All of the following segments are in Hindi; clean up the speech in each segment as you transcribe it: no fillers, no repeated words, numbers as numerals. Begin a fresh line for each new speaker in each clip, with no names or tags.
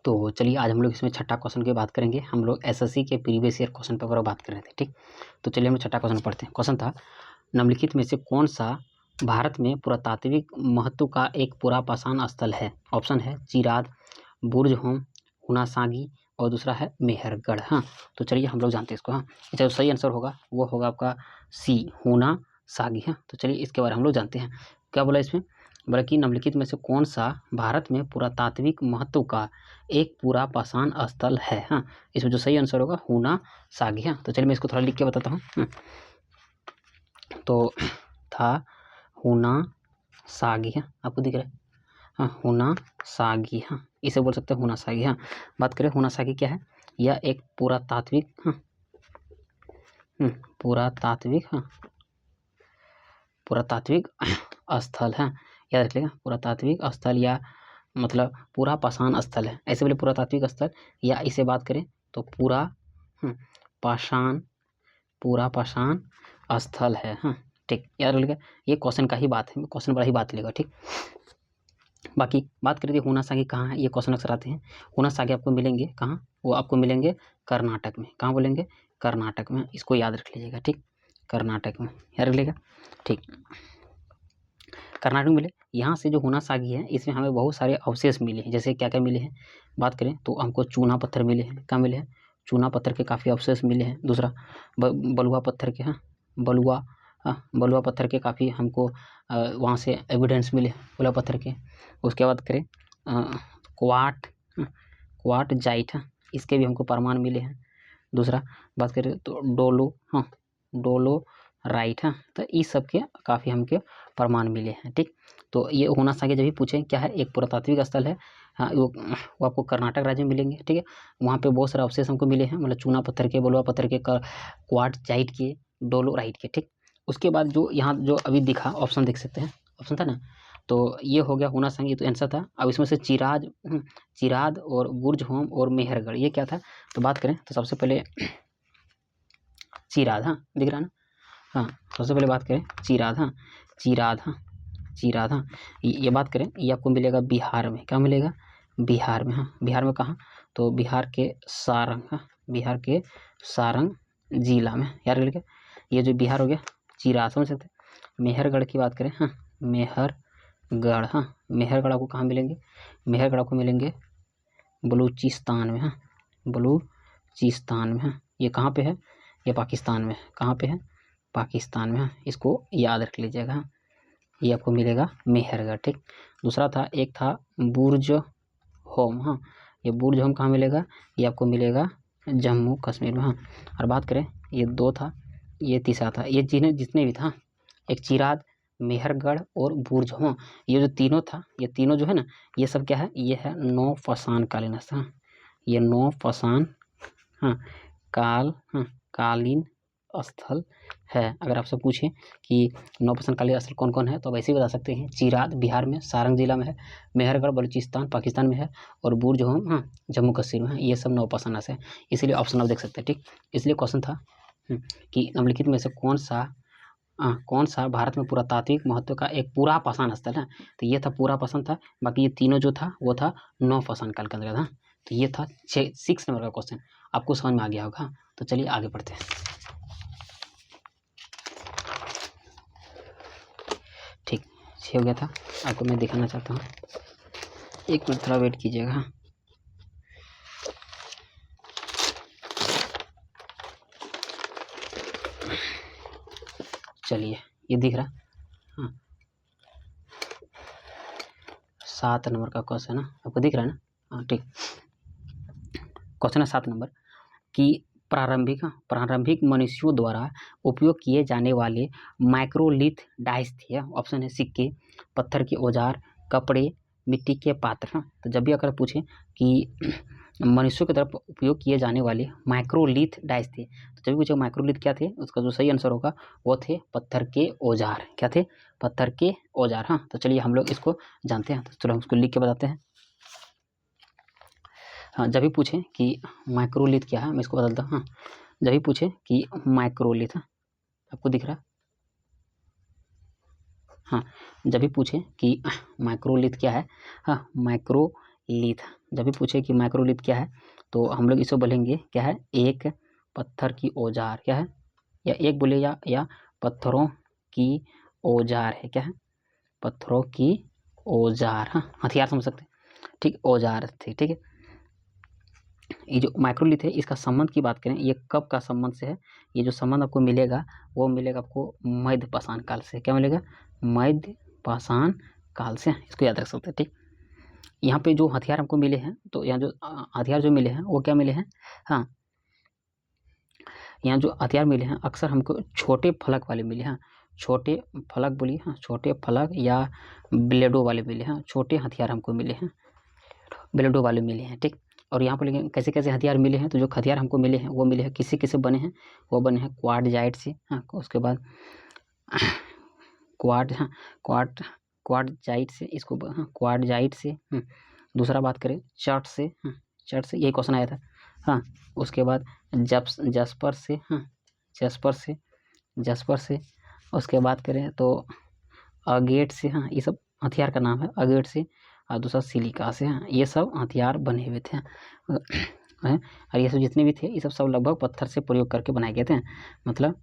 तो चलिए आज हम लोग इसमें छठा क्वेश्चन की बात करेंगे। हम लोग एसएससी के प्रीवियस ईयर क्वेश्चन पेपर पर बात कर रहे थे, ठीक। तो चलिए हम छठा क्वेश्चन पढ़ते हैं। क्वेश्चन था, निम्नलिखित में से कौन सा भारत में पुरातात्विक महत्व का एक पुरापाषाण स्थल है? ऑप्शन है चिराद, बुर्ज होम, हुनासागी और दूसरा है मेहरगढ़। हाँ, तो चलिए हम लोग जानते हैं इसको। हाँ, इसका जो सही आंसर होगा वो होगा आपका सी, हुनासागी। हाँ, तो चलिए इसके बारे में हम लोग जानते हैं। क्या बोला इसमें? बोला कि निम्नलिखित में से कौन सा भारत में पुरातात्विक महत्व का एक पुरापाषाण स्थल है? हाँ, इसमें जो सही आंसर होगा हुनासागी। हाँ, तो चलिए मैं इसको थोड़ा लिख के बताता हूँ। तो था हुनासागी। हाँ, आपको दिख रहा है? हाँ, हुनासागी। हाँ, इसे बोल सकते हैं हुनासागी। हाँ, बात करें हुनासागी क्या है? यह एक पुरातात्विक पुरातात्विक स्थल है। याद रखिएगा, पुरातात्विक स्थल या मतलब पुरापाषाण स्थल है। ऐसे बोले पुरातात्विक स्थल, या इसे बात करें तो पुरापाषाण स्थल है। हाँ, ठीक, याद रखिएगा, ये क्वेश्चन का ही बात है, क्वेश्चन बड़ा ही बात लेगा, ठीक। बाकी बात करें हुनासागी कहाँ है, ये क्वेश्चन अक्सर आते हैं। हुनासागी आपको मिलेंगे कहाँ? वो आपको मिलेंगे कर्नाटक में। कहाँ बोलेंगे? कर्नाटक में। इसको याद रख लीजिएगा, ठीक, कर्नाटक में याद रख लीजिएगा, ठीक। कर्नाटक में मिले। यहाँ से जो हुनासागी है इसमें हमें बहुत सारे अवशेष मिले हैं। जैसे क्या क्या मिले हैं बात करें तो हमको चूना पत्थर मिले हैं। क्या मिले हैं? चूना पत्थर के काफ़ी अवशेष मिले हैं। दूसरा बलुआ पत्थर के, बलुआ पत्थर के काफ़ी हमको वहाँ से एविडेंस मिले बलुआ पत्थर के। उसके बाद करें क्वार्ट जाइट, इसके भी हमको प्रमाण मिले हैं। दूसरा बात करें तो डोलो राइट। हाँ, तो इस सब के काफ़ी हमके प्रमाण मिले हैं, ठीक। तो ये हुनासागी जब भी पूछे क्या है, एक पुरातात्विक स्थल है। हाँ, वो आपको कर्नाटक राज्य में मिलेंगे, ठीक है। वहाँ पे बहुत सारे अवशेष हमको मिले हैं, मतलब चूना पत्थर के, बलुआ पत्थर के, क्वार्टजाइट के, डोलोराइट के, ठीक। उसके बाद जो यहाँ जो अभी दिखा ऑप्शन देख सकते हैं, ऑप्शन था ना, तो ये हो गया हुनासागी, तो आंसर था। अब इसमें से चिराद और बुर्ज होम और मेहरगढ़, ये क्या था? तो बात करें तो सबसे पहले चिराद, हाँ दिख रहा है ना। हाँ, सबसे पहले बात करें चिराद। हाँ, ये बात करें, ये आपको मिलेगा बिहार में। क्या मिलेगा? बिहार में। हाँ, बिहार में कहाँ? तो बिहार के सारंग। हाँ, बिहार के सारंग जिला में यार मिलेगा। ये जो बिहार हो गया चिराद, समझ सकते हैं। मेहरगढ़ की बात करें, हाँ मेहरगढ़। हाँ, मेहरगढ़ आपको कहाँ मिलेंगे? मेहरगढ़ आपको मिलेंगे बलूचिस्तान में। हाँ, बलूचिस्तान में। हाँ, ये कहाँ पे है? ये पाकिस्तान में। कहाँ पे है? पाकिस्तान में। हाँ, इसको याद रख लीजिएगा। हाँ, ये आपको मिलेगा मेहरगढ़, ठीक। दूसरा था, एक था बुर्ज होम। हाँ, ये बुर्ज होम कहाँ मिलेगा? ये आपको मिलेगा जम्मू कश्मीर में। हाँ, और बात करें ये दो था, ये तीसरा था, ये जितने भी था, एक चिराद, मेहरगढ़ और बुर्ज होम, ये जो तीनों था, ये तीनों जो है ना, ये सब क्या है? ये है नौपाषाण कालीन स्थल। हाँ, ये नौपाषाण कालीन स्थल है। अगर आपसे पूछें कि नौपाषाण कालीन स्थल कौन कौन है, तो आप ऐसे ही बता सकते हैं। चिराद बिहार में सारंग जिला में है, मेहरगढ़ बलूचिस्तान पाकिस्तान में है, और बुर्ज होम जम्मू कश्मीर में है। ये सब नौपाषाण से है, इसीलिए ऑप्शन आप देख सकते हैं, ठीक। इसलिए क्वेश्चन था कि निम्नलिखित में से कौन सा भारत में पुरातात्विक महत्व का एक पुरापाषाण स्थल है? तो ये था पुरापाषाण था। बाकी ये तीनों जो था वो था नौपाषाण काल के अंतर्गत। हाँ, तो ये था 6 नंबर का क्वेश्चन। आपको समझ में आ गया होगा। तो चलिए आगे बढ़ते हैं। ठीक, 6 हो गया था, आपको मैं दिखाना चाहता हूँ। एक मिनट थोड़ा वेट कीजिएगा। चलिए, ये दिख रहा। हाँ, 7 नंबर का क्वेश्चन है, आपको दिख रहा है ना। हाँ, ठीक। क्वेश्चन है 7 नंबर कि प्रारंभिक मनुष्यों द्वारा उपयोग किए जाने वाले माइक्रोलिथ डाइस थे। ऑप्शन है सिक्के, पत्थर के औजार, कपड़े, मिट्टी के पात्र। हाँ, तो जब भी अगर पूछे कि मनुष्यों की तरफ उपयोग किए जाने वाले माइक्रोलिथ डाइस थे, तो जब भी पूछे माइक्रोलिथ क्या थे, उसका जो सही आंसर होगा वो थे पत्थर के औजार। क्या थे? पत्थर के औजार। हाँ, तो चलिए हम लोग इसको जानते हैं। तो चलो हम इसको लिख के बताते हैं। हाँ, जब भी पूछें कि माइक्रोलिथ क्या है, मैं इसको बदलता हूँ। हाँ, जब भी पूछें कि माइक्रोलिथ, आपको दिख रहा है? हाँ, जब भी पूछें कि माइक्रोलिथ क्या है, हाँ माइक्रो लिथ। जब भी पूछे कि माइक्रोलिथ क्या है तो हम लोग इसको बोलेंगे क्या है, एक पत्थर की औजार, क्या है, या एक बोले या पत्थरों की औजार है, क्या है, पत्थरों की औजार, हाँ हथियार समझ सकते हैं, ठीक, औजार थे, ठीक है। ये जो माइक्रोलिथ है इसका संबंध की बात करें, ये कब का संबंध से है, ये जो संबंध आपको मिलेगा वो मिलेगा आपको मध्य पाषाण काल से, क्या मिलेगा, मध्य पाषाण काल से, इसको याद रख सकते हैं, ठीक। यहाँ पे जो हथियार हमको मिले हैं, तो यहाँ जो हथियार जो मिले हैं वो क्या मिले हैं, हाँ, यहाँ जो हथियार मिले हैं अक्सर हमको छोटे फलक वाले मिले हैं, छोटे फलक बोलिए, हाँ छोटे फलक या ब्लेडो वाले मिले हैं, छोटे हथियार हमको मिले हैं, ब्लेडो वाले मिले हैं, ठीक। और यहाँ पर लेकिन कैसे कैसे हथियार मिले हैं, तो जो हथियार हमको मिले हैं वो मिले हैं किसी किसे बने हैं, वो बने हैं क्वार्टजाइट से, हाँ उसके बाद क्वार्टजाइट से, इसको हाँ क्वार्टजाइट से, दूसरा बात करें चर्ट से, हाँ चर्ट से, यही क्वेश्चन आया था, हाँ उसके बाद जस्पर से, हाँ जस्पर से, उसके बाद करें तो अगेट से, हाँ ये सब हथियार का नाम है, अगेट से, और दूसरा सिलिका से, हाँ ये सब हथियार बने हुए थे हैं, और ये सब जितने भी थे ये सब लगभग पत्थर से प्रयोग करके बनाए गए थे, मतलब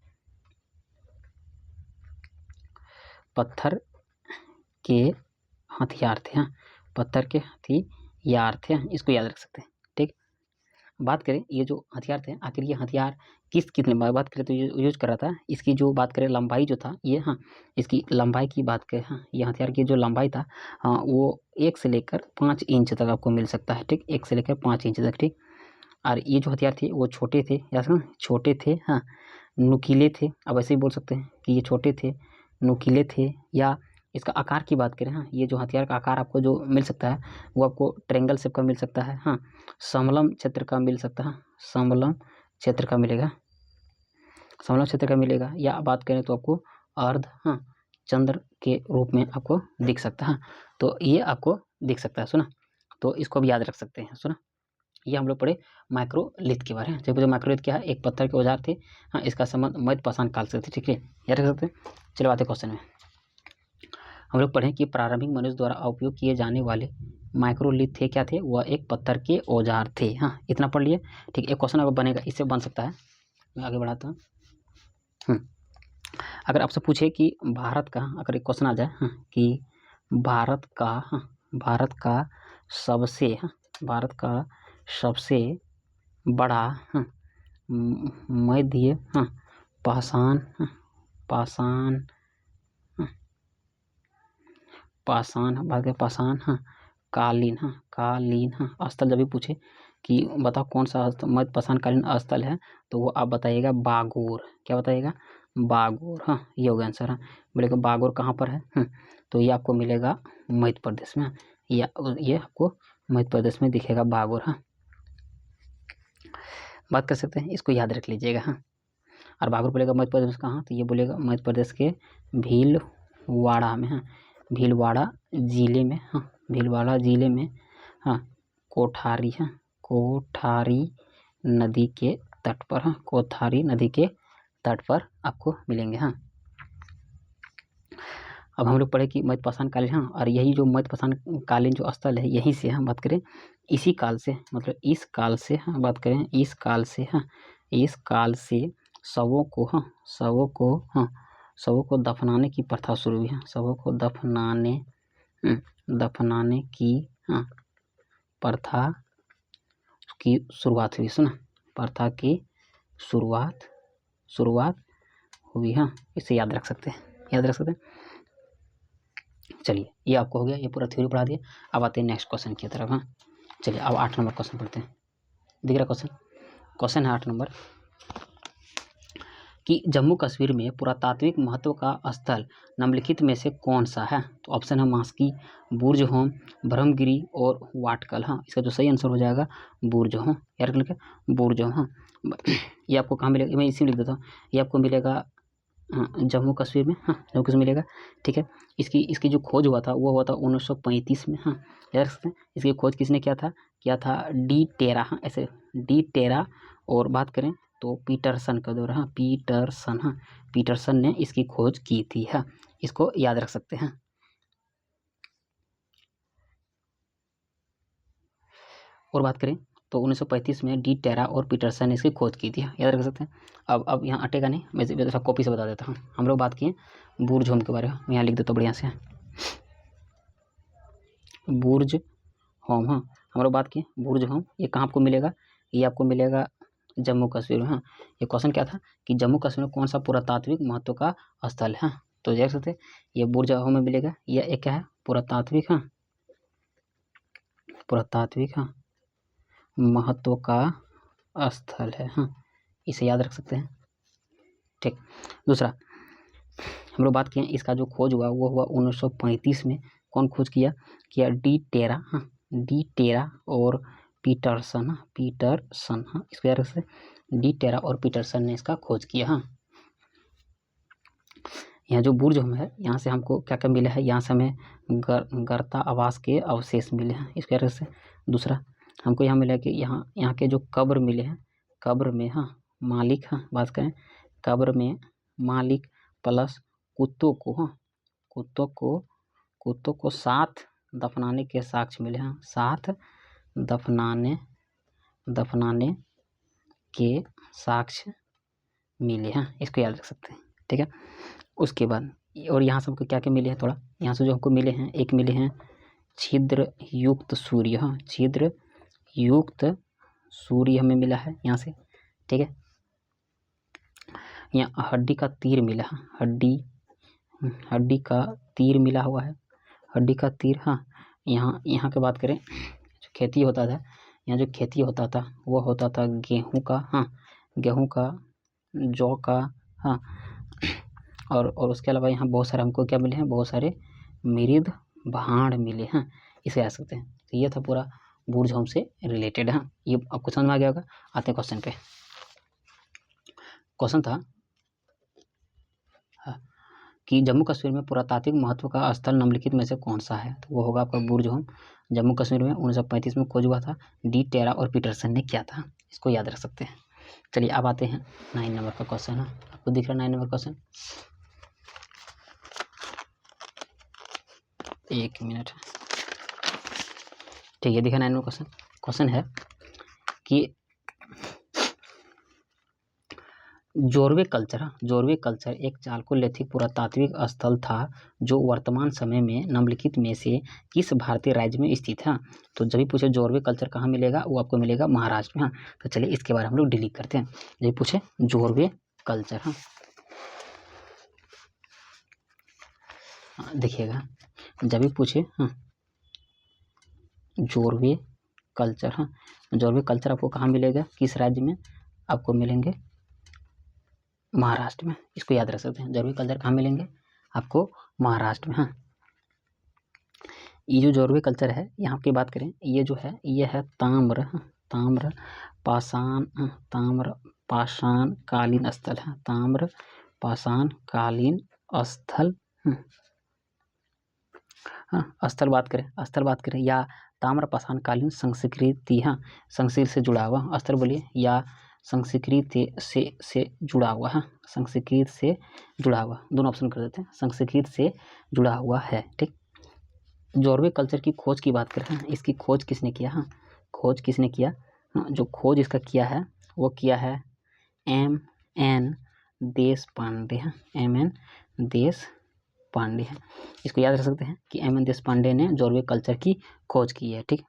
पत्थर के हथियार थे, हाँ पत्थर के हथियार थे, इसको याद रख सकते हैं, ठीक। बात करें ये जो हथियार थे, आखिर ये हथियार कितने बात करें तो यूज कर रहा था, इसकी जो बात करें लंबाई जो था ये, हाँ इसकी लंबाई की बात करें, हाँ ये हथियार की जो लंबाई था, हाँ वो 1 से लेकर 5 इंच तक आपको मिल सकता है, ठीक, 1 से लेकर 5 इंच तक, ठीक। और ये जो हथियार थे वो छोटे थे, या छोटे थे, हाँ नुकीले थे, अब ऐसे ही बोल सकते हैं कि ये छोटे थे, नुकीले थे, या इसका आकार की बात करें, हाँ ये जो हथियार का आकार आपको जो मिल सकता है वो आपको ट्रेंगल शेप का मिल सकता है, हाँ समलम क्षेत्र का मिल सकता है, समलम क्षेत्र का मिलेगा, समलम क्षेत्र का मिलेगा, या बात करें तो आपको अर्ध, हाँ चंद्र के रूप में आपको दिख सकता है, तो ये आपको दिख सकता है, सुना, तो इसको भी याद रख सकते हैं, सुना। ये हम लोग पढ़े माइक्रोलिथ के बारे में, जब जो माइक्रोलिथ क्या है, एक पत्थर के औजार थे, हाँ इसका संबंध मध्य पाषाण काल से थे, ठीक है, याद रख सकते हैं। चलो आते क्वेश्चन में, हम लोग पढ़ें कि प्रारंभिक मनुष्य द्वारा उपयोग किए जाने वाले माइक्रोलिथ थे, क्या थे, वह एक पत्थर के औजार थे, हाँ इतना पढ़ लिए, ठीक। एक क्वेश्चन अगर बनेगा इससे बन सकता है, मैं आगे बढ़ाता हूँ। अगर आपसे पूछे कि भारत का, अगर एक क्वेश्चन आ जाए, हाँ कि भारत का, हाँ भारत का सबसे, हाँ भारत का सबसे बड़ा, हाँ मध्य, हाँ पाषाण, हाँ पाषाण, हाँ पाषाण, भारत का पाषाण, हाँ कालीन, हाँ कालीन, हाँ स्थल जब भी पूछे कि बताओ कौन सा मध्य पाषाण कालीन स्थल है, तो वो आप बताइएगा बागोर, क्या बताइएगा, बागोर, हाँ ये हो गया आंसर, हाँ बोलेगा बागोर कहाँ पर है, तो ये आपको मिलेगा मध्य प्रदेश में, या ये आपको मध्य प्रदेश में दिखेगा बागोर, हाँ बात कर सकते हैं, इसको याद रख लीजिएगा, हाँ। और बागोर बोलेगा मध्य प्रदेश कहाँ, तो ये बोलेगा मध्य प्रदेश के भीलवाड़ा में, हाँ भीलवाड़ा जिले में, हाँ भीलवाड़ा जिले में, हाँ कोठारी, हाँ कोठारी नदी के तट पर, हाँ कोठारी नदी के तट पर आपको मिलेंगे, हाँ। अब हम लोग पढ़े कि मध्य पाषाण कालीन, हाँ और यही जो मध्य पाषाण कालीन जो स्थल है यहीं से हम बात करें, इसी काल से, मतलब इस काल से, हाँ बात करें इस काल से, हाँ इस काल से शवों को, हाँ शवों को, हाँ शवों को दफनाने की प्रथा शुरू हुई है, शवों को दफनाने की, हाँ प्रथा की शुरुआत हुई, सुना, प्रथा की शुरुआत हुई, हाँ इसे याद रख सकते हैं, याद रख सकते हैं। चलिए ये आपको हो गया, ये पूरा थ्योरी पढ़ा दिया, अब आते हैं नेक्स्ट क्वेश्चन की तरफ, हाँ चलिए अब 8 नंबर क्वेश्चन पढ़ते हैं, दिख रहा क्वेश्चन है 8 नंबर, कि जम्मू कश्मीर में पुरातात्विक महत्व का स्थल निम्नलिखित में से कौन सा है, तो ऑप्शन है मास्की, बुर्ज होम, ब्रह्मगिरी और वाटकल, हाँ इसका जो सही आंसर हो जाएगा बुर्ज होम, यार लिखा बुर्ज होम, हाँ ये आपको कहाँ मिलेगा, मैं इसी में लिख देता हूँ, ये आपको मिलेगा, हाँ जम्मू कश्मीर में, हाँ जम्मू कश्मीर मिलेगा, ठीक है। इसकी जो खोज हुआ था वो हुआ था 1935 में, हाँ याद रख सकते हैं, इसकी खोज किसने किया था डी टेरा, हाँ ऐसे डी टेरा, और बात करें तो पीटरसन का दौरा, हाँ पीटरसन, हाँ पीटरसन ने इसकी खोज की थी, हाँ इसको याद रख सकते हैं। और बात करें तो 1935 में डी टेरा और पीटरसन ने इसकी खोज की थी, याद रख सकते हैं। अब यहाँ अटेगा नहीं, मैं दफ़ा कॉपी से बता देता हूँ। हम लोग बात किए बुर्ज होम के बारे में, मैं यहाँ लिख देता हूँ बढ़िया से, बुर्ज होम। हाँ, हम लोग बात किए बुर्ज होम, ये कहाँ आपको मिलेगा, ये आपको मिलेगा जम्मू कश्मीर में। हाँ, ये क्वेश्चन क्या था कि जम्मू कश्मीर में कौन सा पुरातात्विक महत्व का स्थल है। हाँ, तो देख सकते ये बुर्ज होम में मिलेगा, यह एक क्या है, पुरातात्विक, हाँ, पुरातात्विक, हाँ, महत्व का स्थल है। हाँ, इसे याद रख सकते हैं। ठीक, दूसरा हम लोग बात किए इसका जो खोज हुआ वो हुआ 1935 में। कौन खोज किया डी टेरा, हाँ, डी टेरा और पीटरसन, हाँ, पीटरसन, हाँ, इसको याद रख सकते हैं, डी टेरा और पीटरसन ने इसका खोज किया। हाँ, यहाँ जो बुर्ज होम है, यहाँ से हमको क्या क्या मिला है, यहाँ से हमें गर्ता आवास के अवशेष मिले हैं, इसको याद रख सकते हैं। दूसरा हमको यहाँ मिला कि यहाँ के जो कब्र मिले हैं, कब्र में, हाँ, मालिक, हाँ, बात करें कब्र में मालिक प्लस कुत्तों को, हाँ, कुत्तों को साथ दफनाने के साक्ष्य मिले हैं, साथ दफनाने के साक्ष्य मिले हैं, इसको याद रख सकते हैं। ठीक है, उसके बाद और यहाँ से हमको क्या क्या मिले हैं, थोड़ा यहाँ से जो हमको मिले हैं, एक मिले हैं छिद्र युक्त सूर्य, हाँ, छिद्र युक्त सूर्य हमें मिला है यहाँ से। ठीक है, यहाँ हड्डी का तीर मिला, हड्डी का तीर मिला हुआ है, हड्डी का तीर। हाँ, यहाँ की बात करें जो खेती होता था, यहाँ जो खेती होता था वो होता था गेहूं का, हाँ, गेहूं का, जौ का, हाँ, और उसके अलावा यहाँ बहुत सारे हमको क्या मिले हैं, बहुत सारे मृद भांड मिले हैं, इसे आ सकते हैं। तो ये था पूरा बुर्ज होम से रिलेटेड। हाँ, ये आपको समझ में आ गया होगा। आते हैं क्वेश्चन पे। क्वेश्चन था कि जम्मू कश्मीर में पुरातात्विक महत्व का स्थल निम्नलिखित में से कौन सा है, तो वो होगा आपका बुर्ज होम। जम्मू कश्मीर में 1935 में खोज हुआ था, डी टेरा और पीटरसन ने किया था, इसको याद रख सकते हैं। चलिए अब आते हैं 9 नंबर का क्वेश्चन। है आपको दिख रहा है 9 नंबर क्वेश्चन, एक मिनट। ठीक है, दिखा 9 नंबर क्वेश्चन। क्वेश्चन है कि जोरवे कल्चर एक चालकोलिथिक पुरातात्विक स्थल था जो वर्तमान समय में निम्नलिखित में से किस भारतीय राज्य में स्थित है। तो जब भी पूछे जोरवे कल्चर कहाँ मिलेगा, वो आपको मिलेगा महाराष्ट्र में। हाँ, तो चलिए इसके बारे में हम लोग डिलीट करते हैं। जब पूछे जोरवे कल्चर, हाँ, देखिएगा जब भी पूछे, हाँ, जोरवे कल्चर, हाँ, जोरवे कल्चर आपको कहाँ मिलेगा, किस राज्य में, आपको मिलेंगे महाराष्ट्र में, इसको याद रख सकते हैं। जोरवे कल्चर कहाँ मिलेंगे, आपको महाराष्ट्र में। हाँ, ये जो जोरवे कल्चर है, यहाँ की बात करें, ये जो है ये है ताम्र पाषाण कालीन स्थल है, ताम्र पाषाण कालीन स्थल। हाँ, स्थल बात करें या ताम्र पाषाण कालीन संस्कृति, हाँ, संस्कृति से जुड़ा हुआ स्थल बोलिए, या संस्कृति से जुड़ा हुआ, हाँ, संस्कृति से जुड़ा हुआ, दोनों ऑप्शन कर देते हैं, संस्कृति से जुड़ा हुआ है। ठीक, जोरवे कल्चर की खोज की बात करें, इसकी खोज किसने किया, हाँ, खोज किसने किया, हाँ, जो खोज इसका किया है वो किया है M.N. देशपांडे, हाँ, M.N. देशपांडे है, इसको याद रख सकते हैं कि M.N. देशपांडे ने जोरवे कल्चर की खोज की है। ठीक,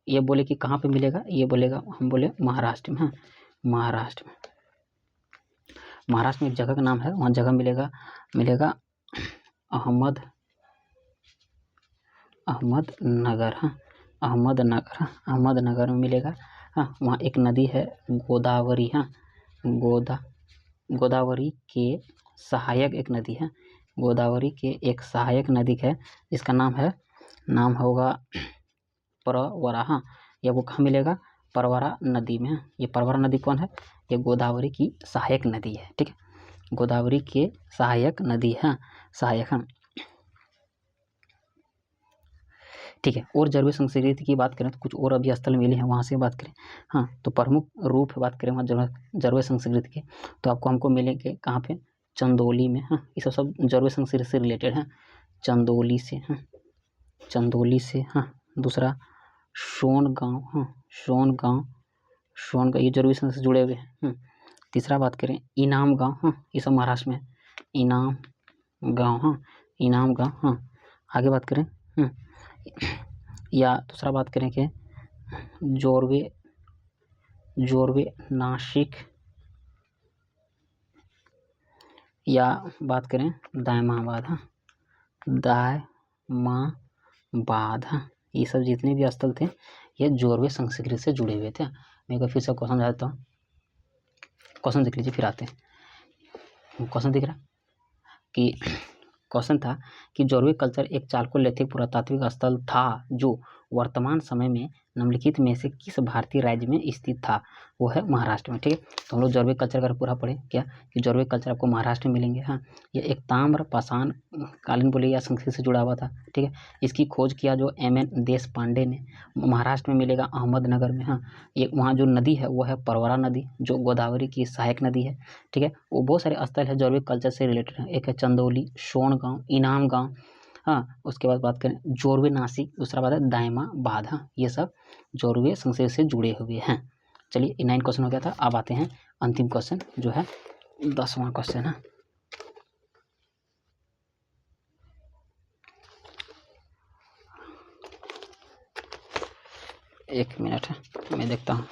ये बोले कि कहाँ पे मिलेगा, ये बोलेगा, हम बोले महाराष्ट्र में। हाँ, महाराष्ट्र में एक जगह का नाम है, वहाँ जगह मिलेगा अहमदनगर। हाँ, अहमदनगर में मिलेगा। हाँ, वहाँ एक नदी है गोदावरी, हाँ, गोदावरी के सहायक एक नदी है, गोदावरी के एक सहायक नदी है जिसका नाम होगा परवरा। हाँ, ये वो कहाँ मिलेगा, परवरा नदी में। ये परवरा नदी कौन है, ये गोदावरी की सहायक नदी है। ठीक है, गोदावरी के सहायक नदी है, सहायक। हाँ, ठीक है, और जोरवे संस्कृति की बात करें तो कुछ और अभी स्थल मिले हैं, वहाँ से बात करें। हाँ, तो प्रमुख रूप बात करें वहाँ जोरवे संस्कृति के, तो हमको मिलेंगे कहाँ पे, चंदौली में। हाँ, ये सब जोरवे संस्कृति से रिलेटेड है, चंदौली से। हाँ, चंदौली से। हाँ, दूसरा सोनगांव, हाँ सोनगांव, ये जरूरी संघ से जुड़े हुए हैं। तीसरा बात करें इनाम गांव, हाँ ये सब महाराष्ट्र में, इनाम गांव, हाँ इनाम गांव, हाँ। आगे बात करें या दूसरा बात करें कि जोरवे नासिक, या बात करें दायमाबाद, हाँ दायमाबाद, हाँ ये सब जितने भी स्थल थे ये जोरवे संस्कृति से जुड़े हुए थे। मैं एक बार फिर से क्वेश्चन समझा देता हूँ। क्वेश्चन देख लीजिए फिर आते हैं। क्वेश्चन दिख रहा कि क्वेश्चन था कि जोरवे कल्चर एक चालकोलिथिक पुरातात्विक स्थल था जो वर्तमान समय में निम्नलिखित में से किस भारतीय राज्य में स्थित था। वो है महाराष्ट्र में। ठीक है, तो हम लोग जोरवे कल्चर का पूरा पढ़े क्या कि जोरवे कल्चर आपको महाराष्ट्र में मिलेंगे। हाँ, ये एक ताम्र पाषाण कालीन बोले या संस्कृति से जुड़ा हुआ था। ठीक है, इसकी खोज किया जो M.N. देशपांडे ने। महाराष्ट्र में मिलेगा अहमदनगर में। हाँ, ये वहाँ जो नदी है वो है परवरा नदी, जो गोदावरी की सहायक नदी है। ठीक है, वो बहुत सारे स्थल है जोरवे कल्चर से रिलेटेड है। एक है चंदौली, सोनगांव, इनाम गांव। हाँ, उसके बाद बात करें जोरवे नासिक, दूसरा बात है दायमाबाद। हाँ, ये सब जोरवे संस्कृति से जुड़े हुए हैं। चलिए 9 क्वेश्चन हो गया था। अब आते हैं अंतिम क्वेश्चन जो है 10वां क्वेश्चन है। एक मिनट है, मैं देखता हूँ।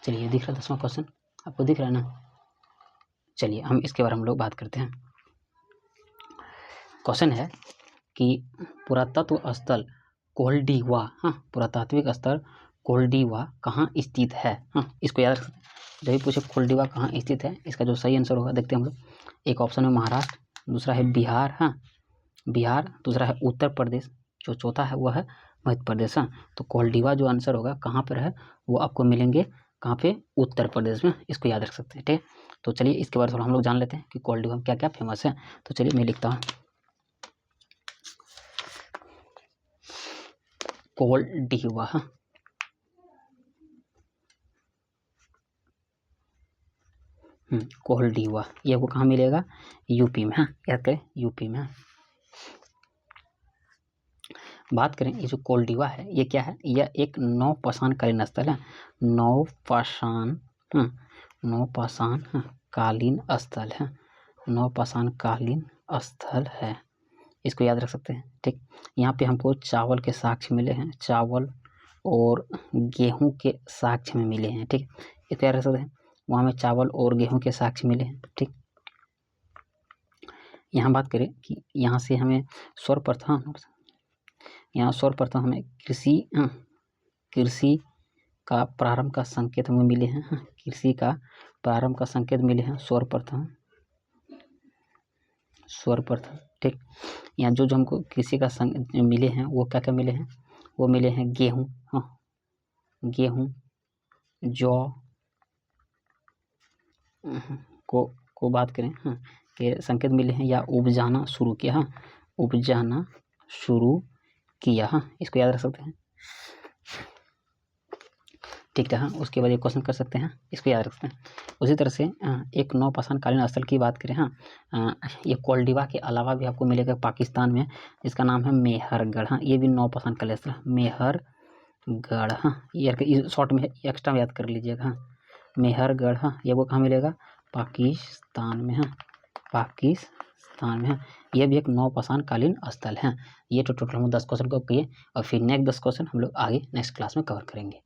चलिए दिख रहा है 10वां क्वेश्चन, आपको दिख रहा है ना। चलिए हम इसके बारे में हम लोग बात करते हैं। क्वेश्चन है कि पुरातत्व स्थल कोल्डिवा, हाँ पुरातात्विक स्थल कोल्डिवा कहाँ स्थित है। हाँ, इसको याद रखते हैं। जब भी पूछे कोल्डिवा कहाँ स्थित है, इसका जो सही आंसर होगा देखते हैं हम लोग। एक ऑप्शन है महाराष्ट्र, दूसरा है बिहार, हाँ बिहार, दूसरा है उत्तर प्रदेश, जो चौथा है वह है मध्य प्रदेश। हाँ, तो कोल्डिवा जो आंसर होगा कहाँ पर है वो आपको मिलेंगे कहाँ पे, उत्तर प्रदेश में। इसको याद रख सकते हैं। ठीक है, तो चलिए इसके बारे में थोड़ा हम लोग जान लेते हैं कि कोल्डिवा में क्या क्या फेमस है। तो चलिए मैं लिखता हूँ कोल्डिवा। कोल्डिवा ये आपको कहाँ मिलेगा, यूपी में। हाँ, याद करें यूपी में। बात करें ये जो कोल्डिवा है ये क्या है, यह एक नौपाषाण कालीन स्थल है। नौपाषाण कालीन स्थल है, नौपाषाण कालीन स्थल है। इसको याद रख सकते हैं। ठीक, यहाँ पे हमको चावल के साक्ष्य मिले हैं, चावल और गेहूं के साक्ष्य में मिले हैं। ठीक, इसको याद रख सकते हैं। वहाँ में चावल और गेहूं के साक्ष्य मिले हैं। ठीक, यहाँ बात करें कि यहाँ से हमें सर्वप्रथम हमें कृषि का प्रारंभ का संकेत हमें मिले हैं। कृषि का प्रारंभ का संकेत मिले हैं सर्वप्रथम। ठीक, यहाँ जो हमको कृषि का मिले हैं वो क्या क्या मिले हैं, वो मिले हैं गेहूं, हाँ गेहूं, जौ को बात करें हाँ के संकेत मिले हैं, या उपजाना शुरू किया। हाँ, उपजाना शुरू किया। हाँ, इसको याद रख सकते हैं। ठीक है, हाँ उसके बाद एक क्वेश्चन कर सकते हैं, इसको याद रख सकते हैं। उसी तरह से एक नौपाषाण कालीन स्थल की बात करें। हाँ, ये कोल्डिवा के अलावा भी आपको मिलेगा पाकिस्तान में, जिसका नाम है मेहरगढ़। हाँ, ये भी नौपाषाण कालीन स्थल मेहरगढ़। हाँ, ये शॉर्ट में एक्स्ट्रा में याद कर लीजिएगा। हाँ, मेहरगढ़। हाँ, ये वो कहाँ मिलेगा, पाकिस्तान में। हाँ, पाकिस्तान में। हाँ, ये भी एक नौपाषाण कालीन स्थल है। ये तो टोटल हम 10 क्वेश्चन को किए, और फिर नेक्स्ट 10 क्वेश्चन हम लोग आगे नेक्स्ट क्लास में कवर करेंगे।